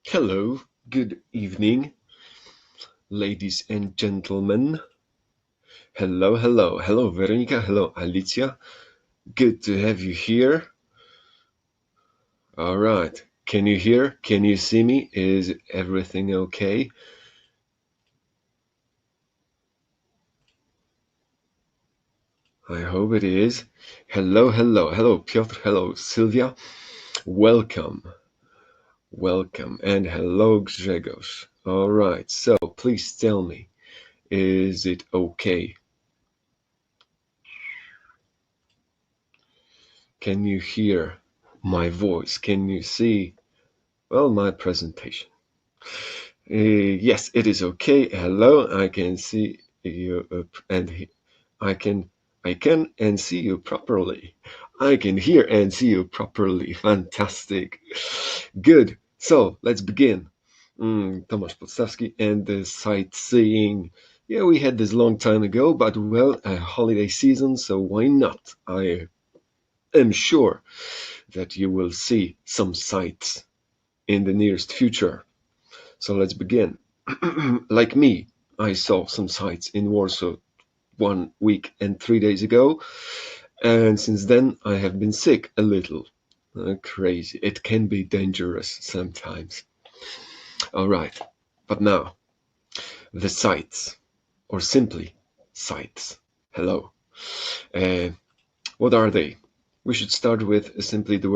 Hello, good evening, ladies and gentlemen. Hello, Veronica. Hello, Alicia. Good to have you here. All right. Can you hear? Can you see me? Is everything okay? I hope it is. Hello, Piotr. Hello, Sylvia. Welcome, and hello, Grzegorz. All right. So please tell me, is it okay? Can you hear my voice? Can you see, well, my presentation? Yes, it is okay. Hello, I can see you, I can, I can and see you properly. I can hear and see you properly. Fantastic. Good. So let's begin. Tomasz Podstawski and the sightseeing. Yeah, we had this long time ago, but well, a holiday season, so why not? I am sure that you will see some sights in the nearest future. So let's begin. Like me, I saw some sights in Warsaw 1 week and 3 days ago, and since then I have been sick a little. Crazy. It can be dangerous sometimes. All right, but now the sights, or simply sights. Hello. Uh, what are they? We should start with simply the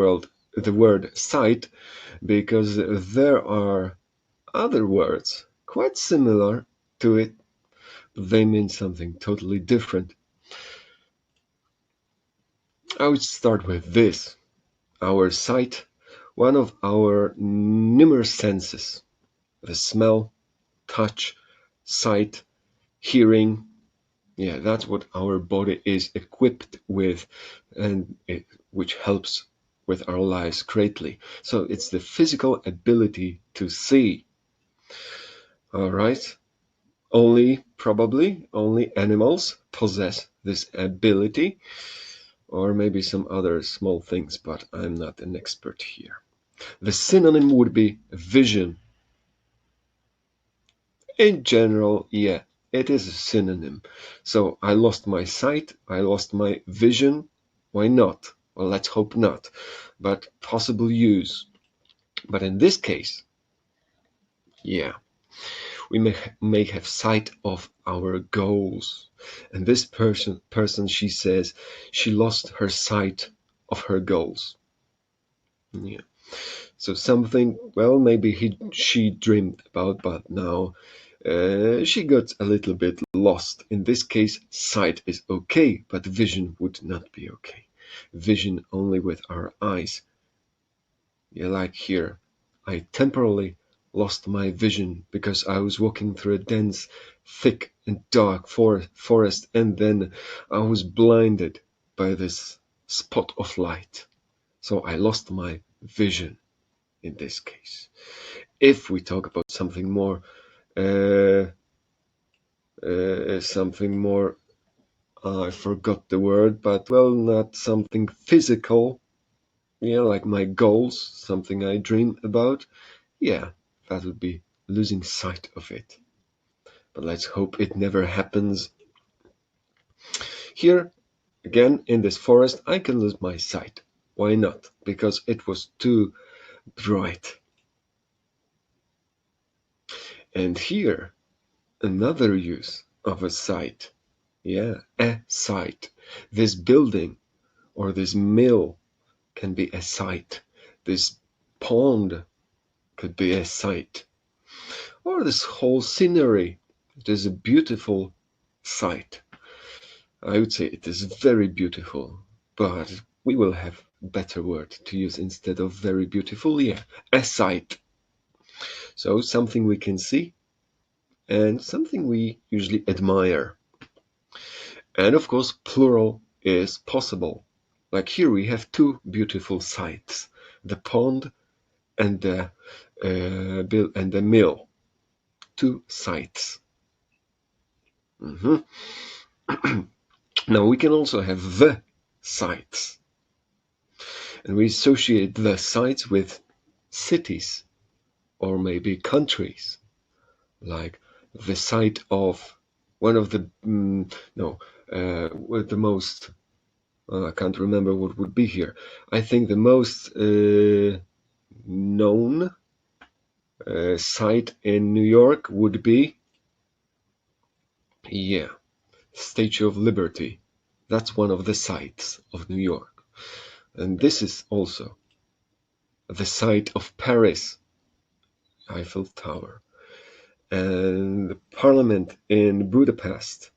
word sight, because there are other words quite similar to it. They mean something totally different. I would start with this. Our sight, one of our numerous senses, the smell, touch, sight, hearing. Yeah, that's what our body is equipped with, and which helps with our lives greatly. So it's the physical ability to see. All right. Probably only animals possess this ability, or maybe some other small things, but I'm not an expert here. The synonym would be vision. In general, yeah, it is a synonym. So I lost my sight, I lost my vision. Why not? Well, let's hope not, but possible use. But in this case, yeah, we may have sight of our goals. And this person, she says, she lost her sight of her goals. Yeah. So something, well, maybe she dreamed about, but now she got a little bit lost. In this case, sight is okay, but vision would not be okay. Vision only with our eyes. Yeah, like here, I temporarily lost my vision because I was walking through a dense, thick and dark forest, and then I was blinded by this spot of light. So I lost my vision in this case. If we talk about something more, uh, I forgot the word, but well, not something physical, yeah, like my goals, something I dream about, yeah, that would be losing sight of it. But let's hope it never happens. Here, again, in this forest, I can lose my sight. Why not? Because it was too bright. And here, another use of a sight. Yeah, a sight. This building or this mill can be a sight. This pond could be a sight. Or this whole scenery. It is a beautiful sight. I would say it is very beautiful, but we will have a better word to use instead of very beautiful. Yeah, a sight. So something we can see and something we usually admire. And of course, plural is possible. Like here we have two beautiful sights, the pond and the mill. Two sights. Now we can also have the sights. And we associate the sights with cities or maybe countries, like the site of one of the no, with the most. I can't remember what would be here. I think the most known site in New York would be, yeah, Statue of Liberty. That's one of the sites of New York. And this is also the site of Paris, Eiffel Tower, and the Parliament in Budapest,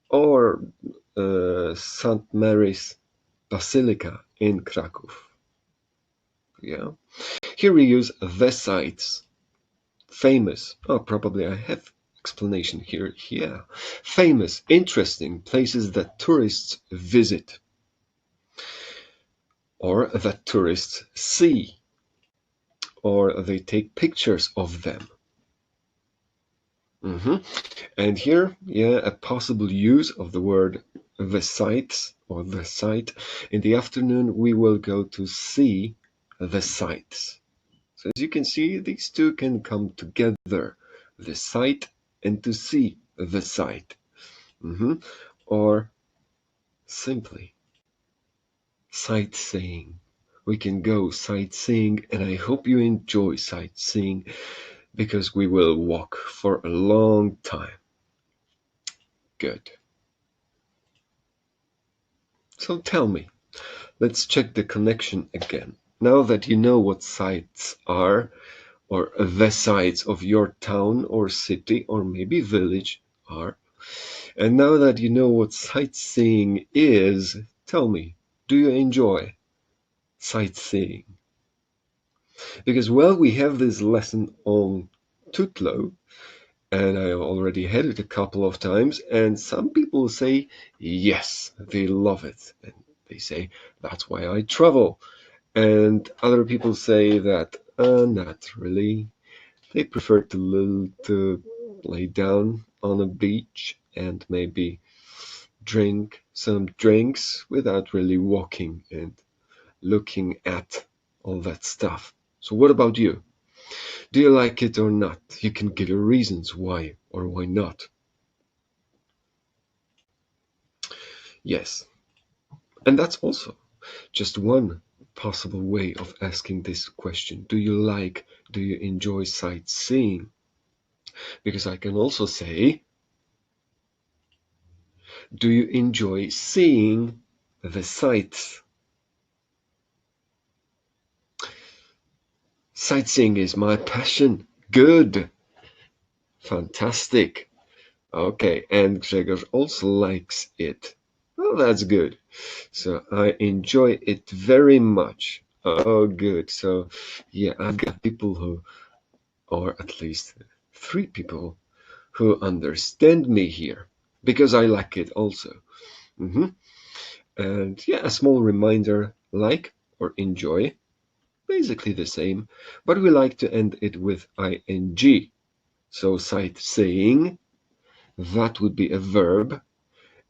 or St. Mary's Basilica in Krakow. Yeah. Here we use the sites. Famous. Oh, probably I have explanation here. Yeah. Famous, interesting places that tourists visit or that tourists see or they take pictures of them. And here, yeah, a possible use of the word the sights or the site. In the afternoon, we will go to see the sights. So as you can see, these two can come together, the sight and to see the sight. Or simply sightseeing. We can go sightseeing, and I hope you enjoy sightseeing because we will walk for a long time. Good. So tell me, let's check the connection again. Now that you know what sites are, or the sites of your town or city or maybe village are, and now that you know what sightseeing is, tell me, do you enjoy sightseeing? Because, well, we have this lesson on Tutlo, and I already had it a couple of times, and some people say, yes, they love it. And they say, that's why I travel. And other people say that, not really. They prefer to lay down on a beach and maybe drink some drinks without really walking and looking at all that stuff. So what about you? Do you like it or not? You can give your reasons why or why not. Yes. And that's also just one possible way of asking this question. Do you enjoy sightseeing? Because I can also say, do you enjoy seeing the sights? Sightseeing is my passion. Good. Fantastic. Okay, and Gregor also likes it. Oh, that's good. So I enjoy it very much. Oh, good. So, yeah, I've got people who, or at least 3 people, who understand me here because I like it also. And yeah, a small reminder like or enjoy, basically the same, but we like to end it with ing. So sightseeing, that would be a verb,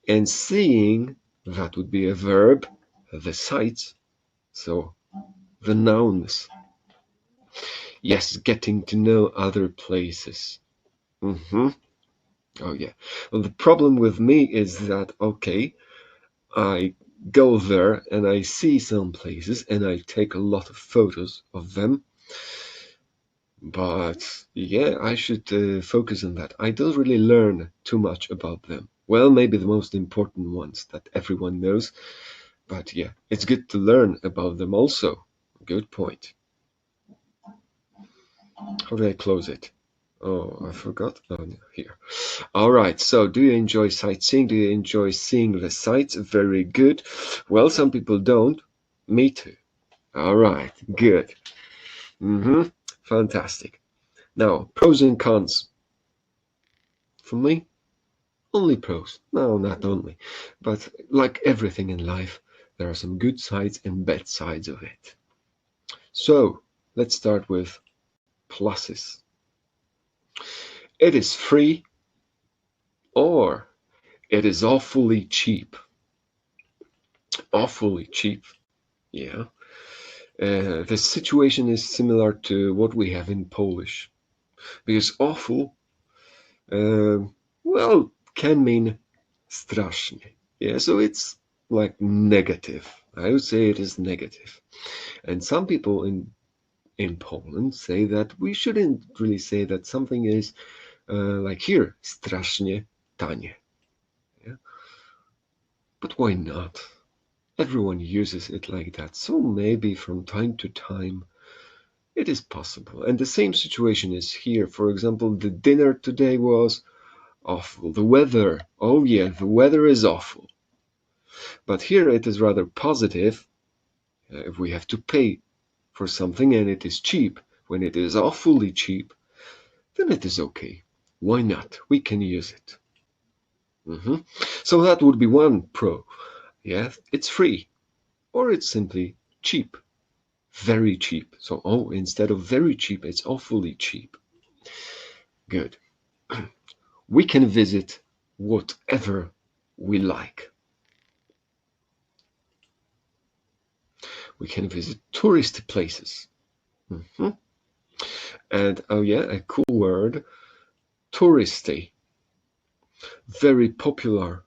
and seeing, that would be a verb, the sights, so the nouns. Yes, getting to know other places. Oh yeah. Well, the problem with me is that, okay, I go there and I see some places and I take a lot of photos of them. But yeah, I should focus on that. I don't really learn too much about them. Well, maybe the most important ones that everyone knows. But yeah, it's good to learn about them also. Good point. How do I close it? Oh, I forgot. Oh, no, here. All right. So, do you enjoy sightseeing? Do you enjoy seeing the sights? Very good. Well, some people don't. Me too. All right. Good. Fantastic. Now, pros and cons. For me, only pros. No, not only. But like everything in life, there are some good sides and bad sides of it. So, let's start with pluses. It is free or it is awfully cheap. Awfully cheap. Yeah. The situation is similar to what we have in Polish, because awful, uh, well, can mean strasznie. Yeah, so it's like negative. I would say it is negative. And some people in Poland say that we shouldn't really say that something is like here, strasznie tanie. Yeah? But why not? Everyone uses it like that, so maybe from time to time it is possible. And the same situation is here. For example, the dinner today was awful. The weather, oh yeah, the weather is awful. But here it is rather positive. If we have to pay for something and it is cheap, when it is awfully cheap, then it is okay. Why not? We can use it. So that would be one pro. Yeah, it's free, or it's simply cheap, very cheap. So, oh, instead of very cheap, it's awfully cheap. Good. We can visit whatever we like. We can visit tourist places. Mhm. And oh yeah, a cool word, touristy. Very popular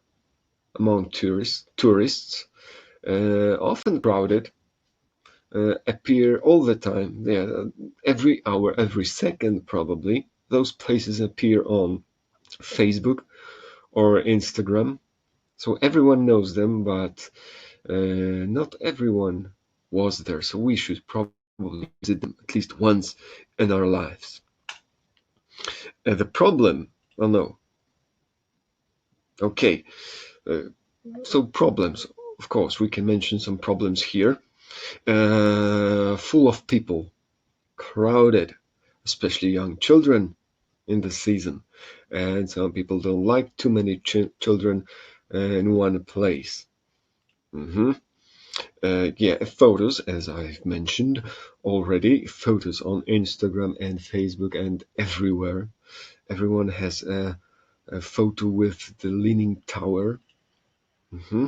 among tourists, often crowded, appear all the time. Yeah, every hour, every second, probably. Those places appear on Facebook or Instagram, so everyone knows them, but not everyone was there. So we should probably visit them at least once in our lives. The problem, oh no, okay. Uh, so problems, of course, we can mention some problems here. Full of people, crowded, especially young children in the season. And some people don't like too many children in one place. hmm Yeah, photos, as I've mentioned already, photos on Instagram and Facebook and everywhere. Everyone has a photo with the Leaning Tower. hmm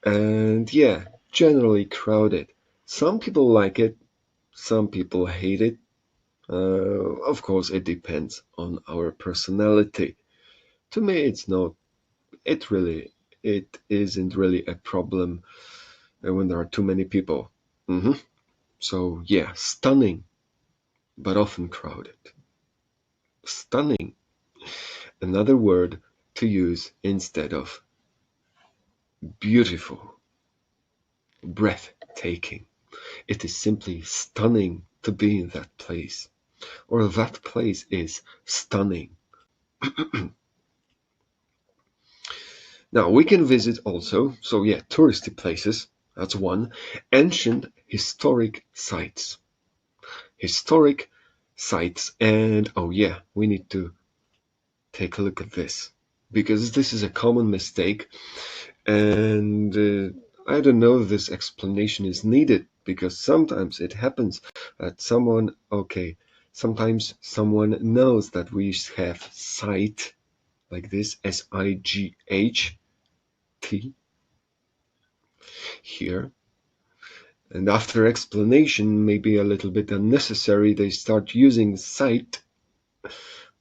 And yeah, generally crowded. Some people like it, some people hate it. Of course, it depends on our personality. To me, it's not. It isn't really a problem when there are too many people. hmm So yeah, stunning, but often crowded. Stunning, another word to use instead of beautiful, breathtaking. It is simply stunning to be in that place, or that place is stunning. Now we can visit also, so yeah, touristy places, that's one. Ancient historic sites. Historic sites, and oh yeah, we need to take a look at this because this is a common mistake, and I don't know if this explanation is needed because sometimes it happens that sometimes someone knows that we have site like this, SIGHT here. And after explanation, maybe a little bit unnecessary, they start using sight,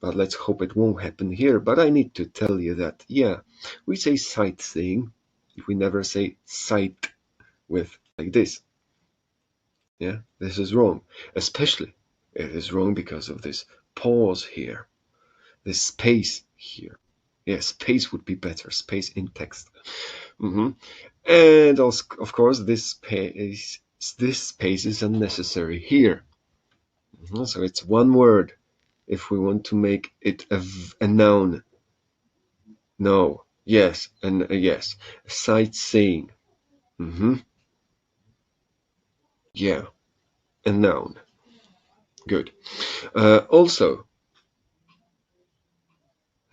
but let's hope it won't happen here. But I need to tell you that, yeah, we say sightseeing, we never say sight with like this. Yeah, this is wrong. Especially, it is wrong because of this pause here, this space here. Yeah, space would be better, space in text. hmm And also, of course, this space is unnecessary here. So it's one word if we want to make it a noun. No, yes, and yes. Sightseeing. hmm Yeah, a noun. Good. Also,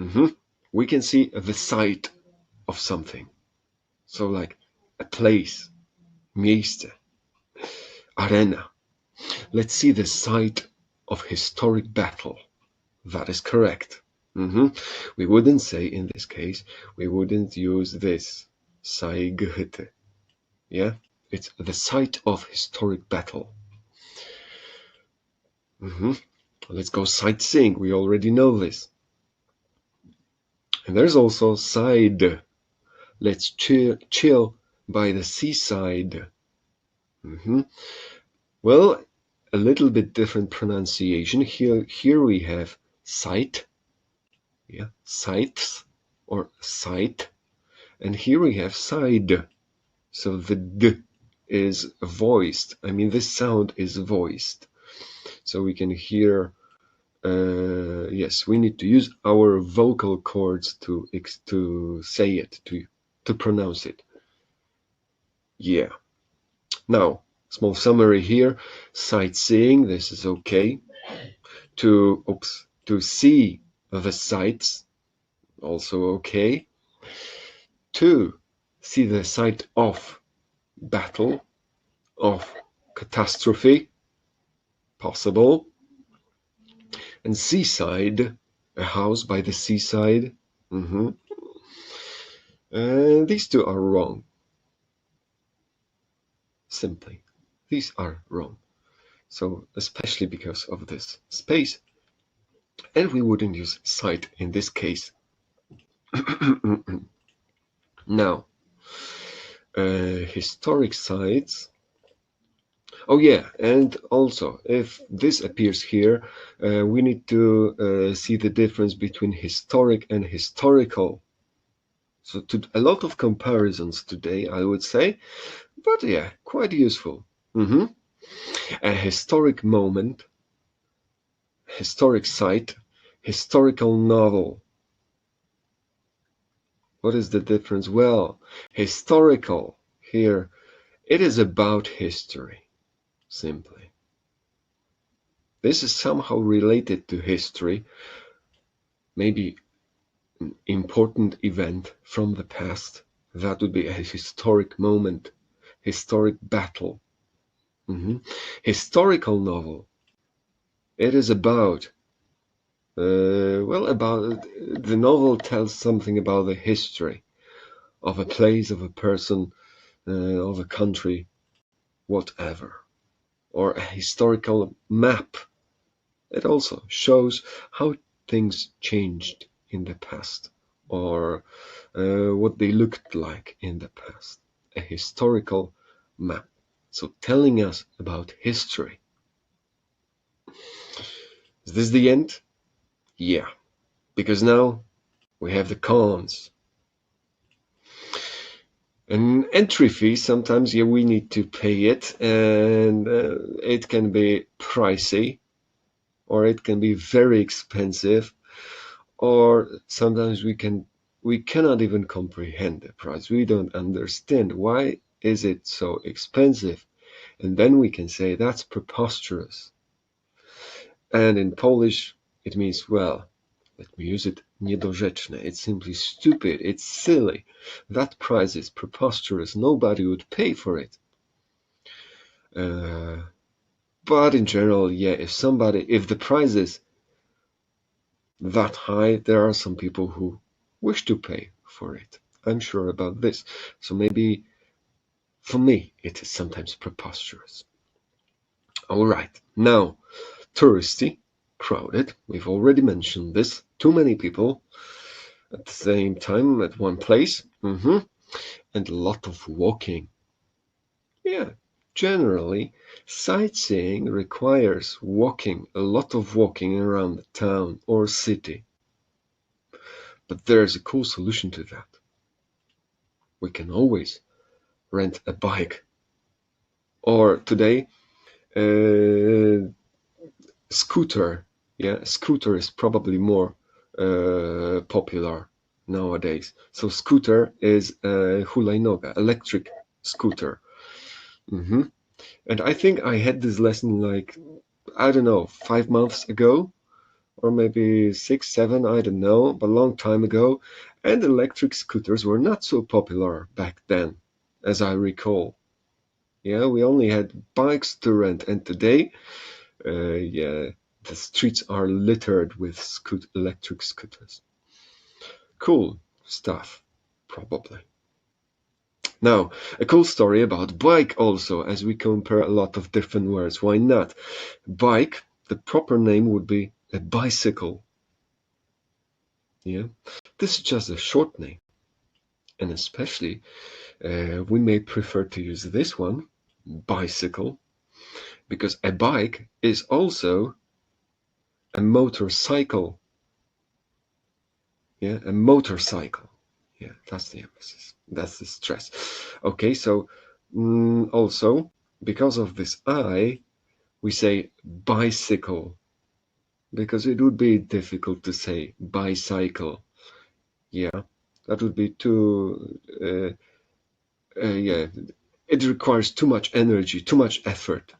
mhm, we can see the site of something. So, like a place, miejsce, arena. Let's see the site of historic battle. That is correct. hmm We wouldn't say in this case, we wouldn't use this. Saighyty. Yeah? It's the site of historic battle. Let's go sightseeing. We already know this. And there's also side. Let's chill by the seaside. Well, a little bit different pronunciation. Here we have sight, yeah, sights or sight. And here we have side. So the D is voiced. I mean, this sound is voiced. So we can hear, yes, we need to use our vocal cords to say it, to pronounce it. Yeah. Now, small summary here. Sightseeing, this is okay. To see the sights, also okay. To see the site of battle, of catastrophe, possible. And seaside, a house by the seaside. These two are wrong. Simply, these are wrong. So especially because of this space. And we wouldn't use site in this case. Now, historic sites. Oh yeah, and also if this appears here, we need to see the difference between historic and historical. So a lot of comparisons today, I would say, but yeah, quite useful. A historic moment, historic site, historical novel. What is the difference? Well, historical here, it is about history, simply. This is somehow related to history, maybe an important event from the past. That would be a historic moment, historic battle. Historical novel. It is about, about the novel tells something about the history of a place, of a person, of a country, whatever. Or a historical map. It also shows how things changed in the past, or what they looked like in the past. A historical map. So telling us about history. Is this the end? Yeah, because now we have the cons. An entry fee, sometimes, yeah, we need to pay it, and it can be pricey, or it can be very expensive, or sometimes we cannot even comprehend the price. We don't understand why is it so expensive, and then we can say that's preposterous. And in Polish it means, well, let me use it, niedorzeczne. It's simply stupid, it's silly. That price is preposterous, nobody would pay for it. But in general, yeah, if the price is that high, there are some people who wish to pay for it. I'm sure about this. So maybe for me, it is sometimes preposterous. All right, now, touristy, crowded. We've already mentioned this. Too many people at the same time at one place. And a lot of walking. Yeah, generally, sightseeing requires walking, a lot of walking around the town or city. But there's a cool solution to that. We can always rent a bike. Or today, scooter. Yeah, scooter is probably more popular nowadays. So scooter is hulajnoga, electric scooter. And I think I had this lesson like, I don't know, 5 months ago, or maybe 6, 7, I don't know, but a long time ago. And electric scooters were not so popular back then, as I recall. Yeah, we only had bikes to rent, and today, yeah, the streets are littered with electric scooters. Cool stuff, probably. Now, a cool story about bike also, as we compare a lot of different words. Why not? Bike, the proper name would be a bicycle. Yeah, this is just a short name. And especially, we may prefer to use this one, bicycle, because a bike is also a motorcycle. Yeah, a motorcycle. Yeah, that's the emphasis. That's the stress. Okay, so also, because of this I, we say bicycle, because it would be difficult to say bicycle. Yeah, that would be too, yeah, it requires too much energy, too much effort.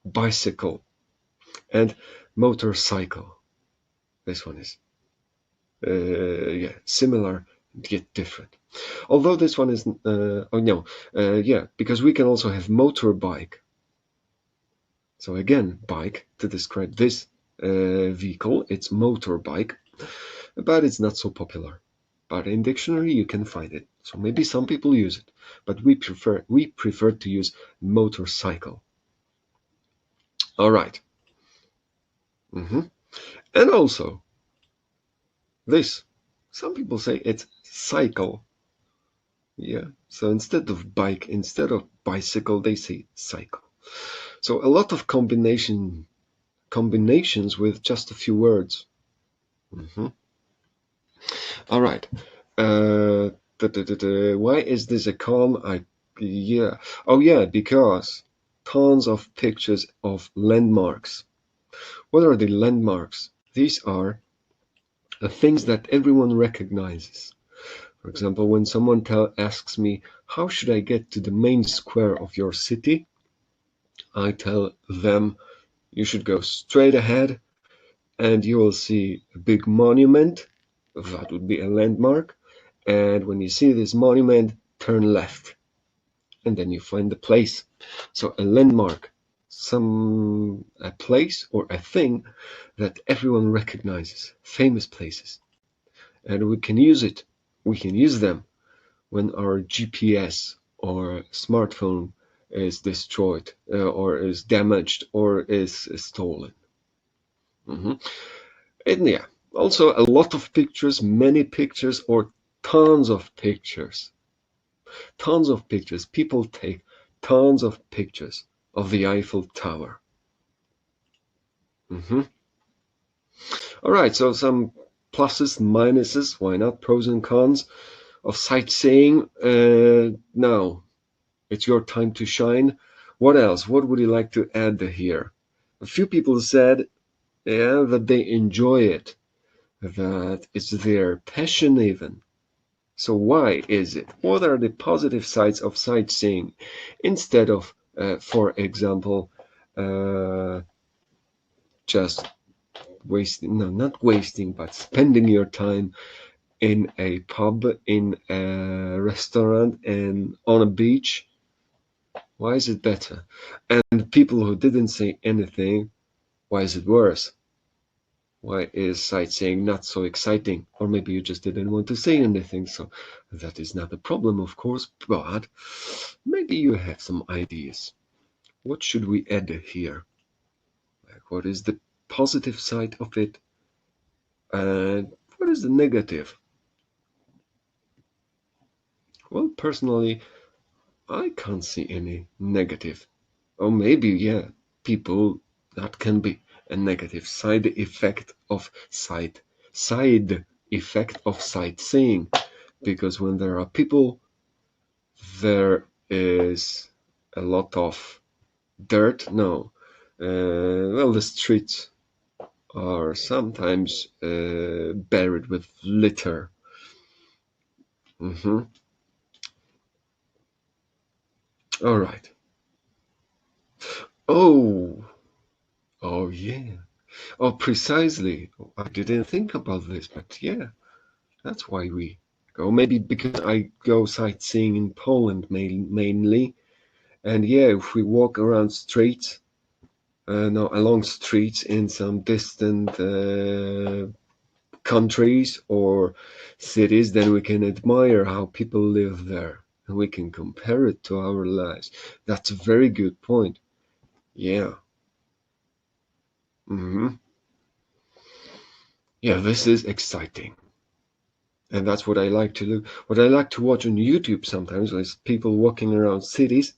Bicycle and motorcycle. This one is, yeah, similar yet different. Although this one is, oh no, yeah, because we can also have motorbike. So again, bike to describe this vehicle, it's motorbike, but it's not so popular. But in dictionary you can find it. So maybe some people use it, but we prefer to use motorcycle. All right. And also this, some people say it's cycle. Yeah. So instead of bike, instead of bicycle, they say cycle. So a lot of combinations with just a few words. All right. Uh, Why is this a calm? Yeah. Oh yeah, because tons of pictures of landmarks. What are the landmarks? These are the things that everyone recognizes. For example, when someone asks me, how should I get to the main square of your city? I tell them, you should go straight ahead and you will see a big monument. That would be a landmark. And when you see this monument, turn left. And then you find the place. So a landmark, a place or a thing that everyone recognizes, famous places. And we can use it. We can use them when our GPS or smartphone is destroyed or is damaged or is stolen. And yeah, also a lot of pictures, many pictures, or tons of pictures. Tons of pictures. People take tons of pictures of the Eiffel Tower. All right, so some pluses, minuses, why not? Pros and cons of sightseeing. Now, it's your time to shine. What else? What would you like to add here? A few people said, yeah, that they enjoy it, that it's their passion even. So why is it? What are the positive sides of sightseeing instead of, for example, just wasting, no, not wasting, but spending your time in a pub, in a restaurant, and on a beach? Why is it better? And people who didn't say anything, why is it worse? Why is sightseeing not so exciting? Or maybe you just didn't want to say anything, so that is not a problem, of course, but maybe you have some ideas. What should we add here? Like, what is the positive side of it? And what is the negative? Well, personally, I can't see any negative. Or maybe, yeah, people, that can be a negative side effect of sightseeing. Because when there are people, there is a lot of dirt. No, well, the streets are sometimes buried with litter. hmm All right. Oh, oh yeah. Oh, precisely. I didn't think about this, but yeah, that's why we go. Maybe because I go sightseeing in Poland mainly, and yeah, if we walk around streets, no, along streets in some distant countries or cities, then we can admire how people live there. and we can compare it to our lives. That's a very good point. Yeah. hmm Yeah, this is exciting. And that's what I like to do. What I like to watch on YouTube sometimes is people walking around cities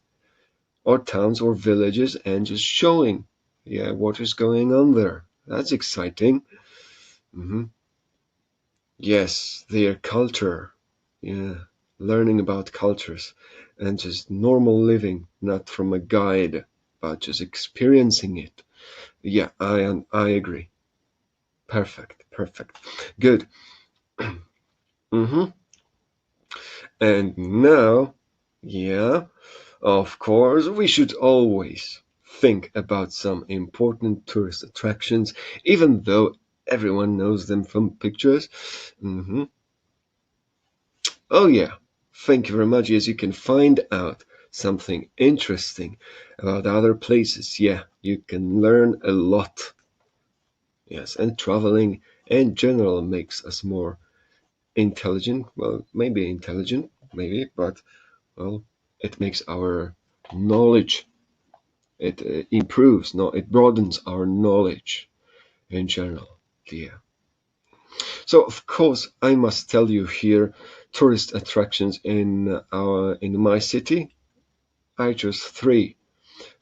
or towns or villages and just showing, yeah, what is going on there. That's exciting. hmm Yes, their culture. Yeah, learning about cultures and just normal living, not from a guide, but just experiencing it. Yeah, I agree. Perfect, perfect. Good. hmm And now, yeah, of course, we should always think about some important tourist attractions, even though everyone knows them from pictures. hmm Oh, yeah. Thank you very much. Yes, you can find out something interesting about other places. Yeah, you can learn a lot. Yes, and traveling in general makes us more intelligent. Well, maybe intelligent, maybe, but well, it makes our knowledge, it improves, no, it broadens our knowledge in general. Yeah. So of course, I must tell you here, tourist attractions in my city. I chose three.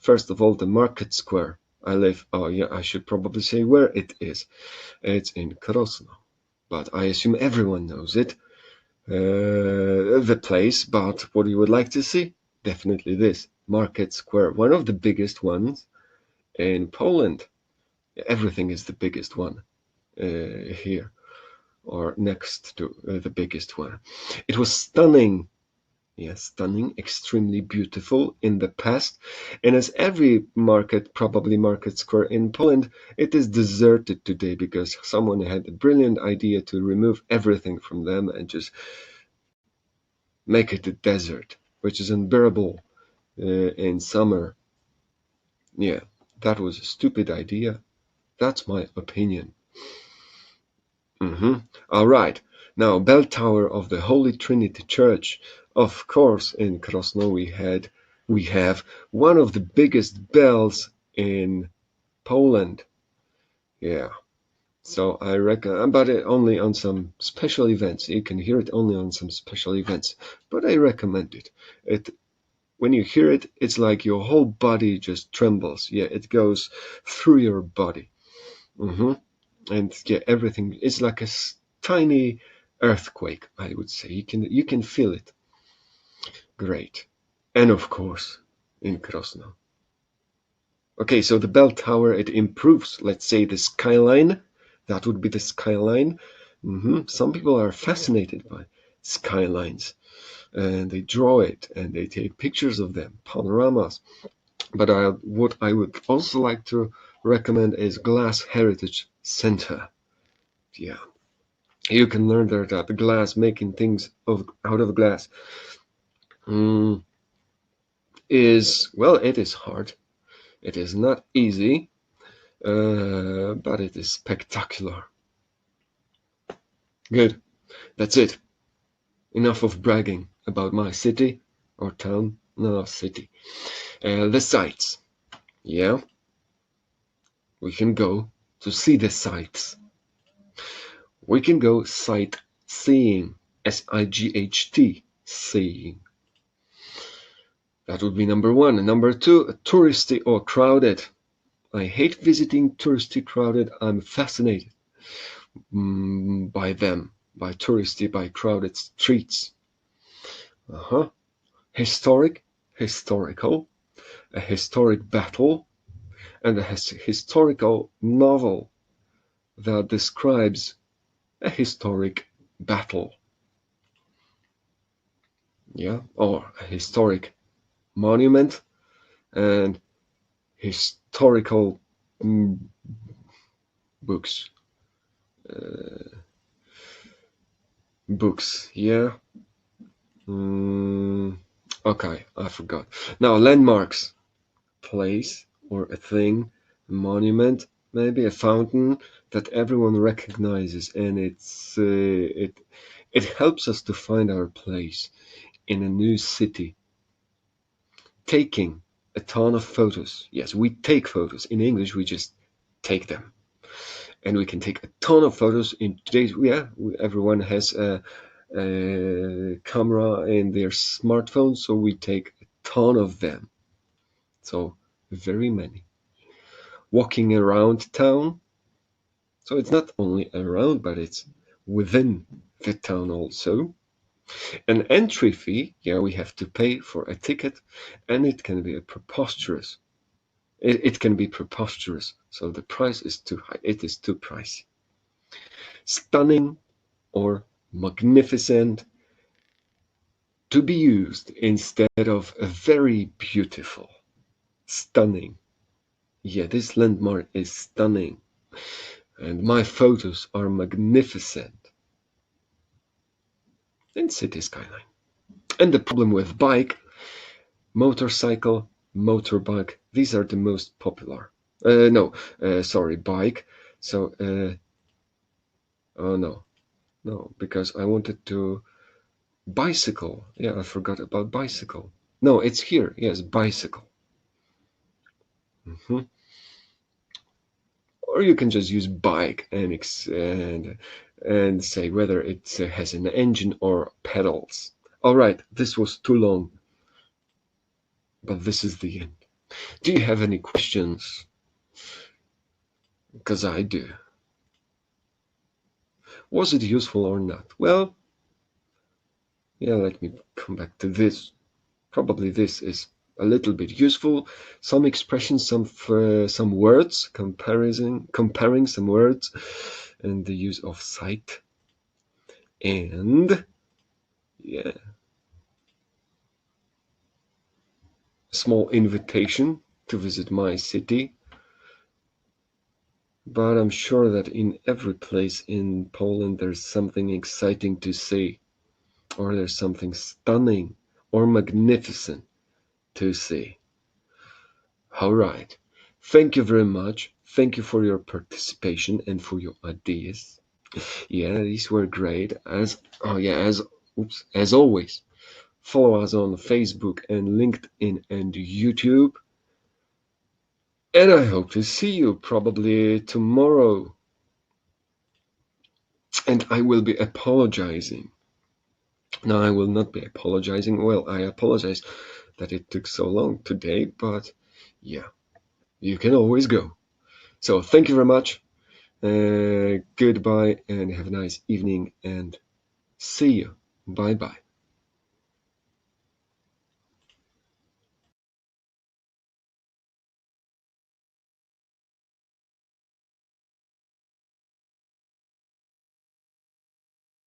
First of all, the market square. I live. Oh yeah, I should probably say where it is. It's in Krosno, but I assume everyone knows it. The place. But what you would like to see? Definitely this market square, one of the biggest ones in Poland. Everything is the biggest one here, or next to the biggest one. It was stunning. Yes, stunning, extremely beautiful in the past. And as every market, probably market square in Poland, it is deserted today because someone had a brilliant idea to remove everything from them and just make it a desert, which is unbearable in summer. Yeah, that was a stupid idea. That's my opinion. All right. Now, bell tower of the Holy Trinity Church. Of course, in Krosno we have one of the biggest bells in Poland. Yeah. So I reckon, but only on some special events. You can hear it only on some special events. But I recommend it. It when you hear it, it's like your whole body just trembles. Yeah, it goes through your body. hmm and yeah, everything is like a tiny earthquake. I would say you can feel it. Great, and of course in Krosno. Okay, so the bell tower, it improves. Let's say the skyline. That would be the skyline. Some people are fascinated by skylines, and they draw it and they take pictures of them, panoramas. But what I would also like to recommend is Glass Heritage Center. Yeah, you can learn there that the glass, making things out of glass, mm, is, well, it is hard. It is not easy, but it is spectacular. Good. That's it. Enough of bragging about my city or town. No, city. The sights. Yeah, we can go to see the sights. We can go sightseeing. SIGHT. Seeing. That would be number one. And number two, touristy or crowded. I hate visiting touristy crowded. I'm fascinated by them, by touristy, by crowded streets. Uh-huh. Historic, historical, a historic battle, and a historical novel that describes a historic battle. Yeah, or a historic monument and historical mm, books. Books, yeah. Mm, okay, I forgot. Now, landmarks, place or a thing, a monument, maybe a fountain that everyone recognizes, and it helps us to find our place. in a new city, taking a ton of photos. Yes, we take photos. In English, we just take them. And we can take a ton of photos in today's, yeah, everyone has a camera in their smartphone, so we take a ton of them. So very many. Walking around town. So it's not only around, but it's within the town also. An entry fee, yeah, we have to pay for a ticket, and it can be preposterous. It can be preposterous. So the price is too high. It is too pricey. Stunning or magnificent, to be used instead of very beautiful. Stunning. Yeah, this landmark is stunning. And my photos are magnificent. And city skyline. And the problem with bike, motorcycle, motorbike, these are the most popular. Sorry, bike. So, oh no, because I wanted to bicycle. Yeah, I forgot about bicycle. No, it's here. Yes, bicycle. Mhm. Or you can just use bike and say whether it has an engine or pedals. All right, this was too long, but this is the end. Do you have any questions? Because I do. Was it useful or not? Well, yeah, let me come back to this. Probably this is a little bit useful. Some expressions, some words, comparing some words, and the use of sight. And yeah, small invitation to visit my city. But I'm sure that in every place in Poland there's something exciting to see, or there's something stunning or magnificent to see. All right. Thank you very much. Thank you for your participation and for your ideas. Yeah, these were great. As always, follow us on Facebook and LinkedIn and YouTube. And I hope to see you probably tomorrow. And I will be apologizing. No, I will not be apologizing. Well, I apologize that it took so long today, but yeah, you can always go. So thank you very much. Goodbye and have a nice evening and see you. Bye bye.